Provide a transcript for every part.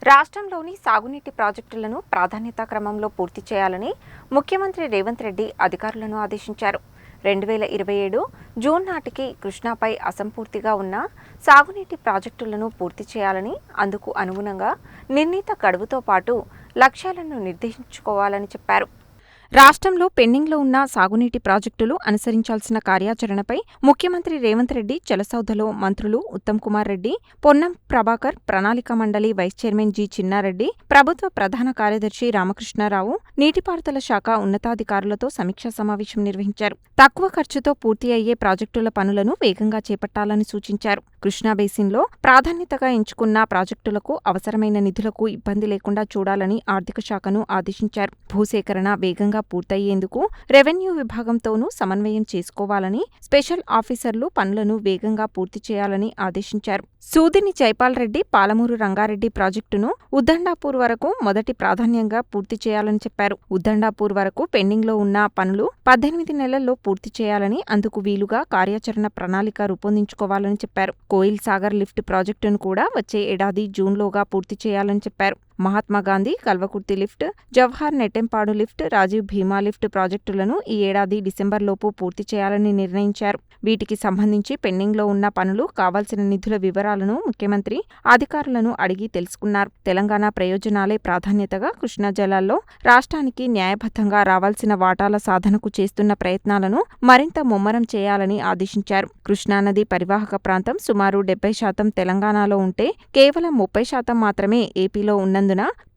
రాష్ట్రంలోని సాగునీటి ప్రాజెక్టులను ప్రాధాన్యతా క్రమంలో పూర్తి చేయాలని ముఖ్యమంత్రి రేవంత్ రెడ్డి అధికారులను ఆదేశించారు. 2027 జూన్ నాటికి కృష్ణాపై అసంపూర్తిగా ఉన్న సాగునీటి ప్రాజెక్టులను పూర్తి చేయాలని, అందుకు అనుగుణంగా నిర్ణీత గడువుతో పాటు లక్ష్యాలను నిర్దేశించుకోవాలని చెప్పారు. రాష్ట్రంలో పెండింగ్లో ఉన్న సాగునీటి ప్రాజెక్టులు అనుసరించాల్సిన కార్యాచరణపై ముఖ్యమంత్రి రేవంత్ రెడ్డి జలసౌధలో మంత్రులు ఉత్తమ్ కుమార్ రెడ్డి, పొన్నం ప్రభాకర్, ప్రణాళిక మండలి వైస్ చైర్మన్ జి. చిన్నారెడ్డి, ప్రభుత్వ ప్రధాన కార్యదర్శి రామకృష్ణారావు, నీటిపారుదల శాఖ ఉన్నతాధికారులతో సమీక్షా సమావేశం నిర్వహించారు. తక్కువ ఖర్చుతో పూర్తి అయ్యే ప్రాజెక్టుల పనులను వేగంగా చేపట్టాలని సూచించారు. కృష్ణా బేసిన్లో ప్రాధాన్యతగా ఎంచుకున్న ప్రాజెక్టులకు అవసరమైన నిధులకు ఇబ్బంది లేకుండా చూడాలని ఆర్థిక శాఖను ఆదేశించారు. భూసేకరణ వేగంగా పూర్తయ్యేందుకు రెవెన్యూ విభాగంతోనూ సమన్వయం చేసుకోవాలని, స్పెషల్ ఆఫీసర్లు పనులను వేగంగా పూర్తి చేయాలని ఆదేశించారు. సూదిని జైపాల్ రెడ్డి, పాలమూరు రంగారెడ్డి ప్రాజెక్టును ఉద్దండాపూర్ వరకు మొదటి ప్రాధాన్యంగా పూర్తి చేయాలని చెప్పారు. ఉద్దండాపూర్ వరకు పెండింగ్లో ఉన్న పనులు 18 నెలల్లో పూర్తి చేయాలని, అందుకు వీలుగా కార్యాచరణ ప్రణాళిక రూపొందించుకోవాలని చెప్పారు. కోయిల్ సాగర్ లిఫ్ట్ ప్రాజెక్టును కూడా వచ్చే ఏడాది జూన్లోగా పూర్తి చేయాలని చెప్పారు. మహాత్మాగాంధీ కల్వకుర్తి లిఫ్ట్, జవహర్ నెట్టెంపాడు లిఫ్ట్, రాజీవ్ భీమా లిఫ్ట్ ప్రాజెక్టులను ఈ ఏడాది డిసెంబర్లోపు పూర్తి చేయాలని నిర్ణయించారు. వీటికి సంబంధించి పెండింగ్లో ఉన్న పనులు, కావాల్సిన నిధుల వివరాలను ముఖ్యమంత్రి అధికారులను అడిగి తెలుసుకున్నారు. తెలంగాణ ప్రయోజనాలే ప్రాధాన్యతగా కృష్ణా జలాల్లో రాష్ట్రానికి న్యాయబద్ధంగా రావాల్సిన వాటాల సాధనకు చేస్తున్న ప్రయత్నాలను మరింత ముమ్మరం చేయాలని ఆదేశించారు. కృష్ణానది పరివాహక ప్రాంతం సుమారు 70% తెలంగాణలో ఉంటే కేవలం 30% మాత్రమే ఏపీలో ఉన్నందున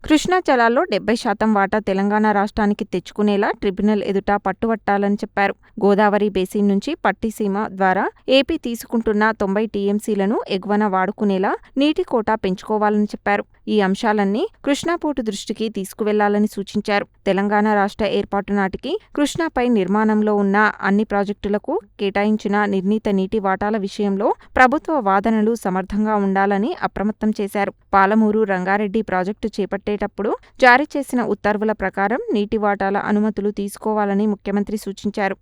కృష్ణా జలాల్లో 70% వాటా తెలంగాణ రాష్ట్రానికి తెచ్చుకునేలా ట్రిబ్యునల్ ఎదుట పట్టుబట్టాలని చెప్పారు. గోదావరి బేసిన్ నుంచి పట్టిసీమ ద్వారా ఏపీ తీసుకుంటున్న 90 టీఎంసీలను ఎగువన వాడుకునేలా నీటి కోటా పెంచుకోవాలని చెప్పారు. ఈ అంశాలన్నీ కృష్ణా పోర్టు దృష్టికి తీసుకువెళ్లాలని సూచించారు. తెలంగాణ రాష్ట్ర ఏర్పాటు నాటికి కృష్ణాపై నిర్మాణంలో ఉన్న అన్ని ప్రాజెక్టులకు కేటాయించిన నిర్ణీత నీటి వాటాల విషయంలో ప్రభుత్వ వాదనలు సమర్థంగా ఉండాలని అప్రమత్తం చేశారు. పాలమూరు రంగారెడ్డి ప్రాజెక్టు చేపట్టేటప్పుడు జారీ చేసిన ఉత్తర్వుల ప్రకారం నీటి వాటాల అనుమతులు తీసుకోవాలని ముఖ్యమంత్రి సూచించారు.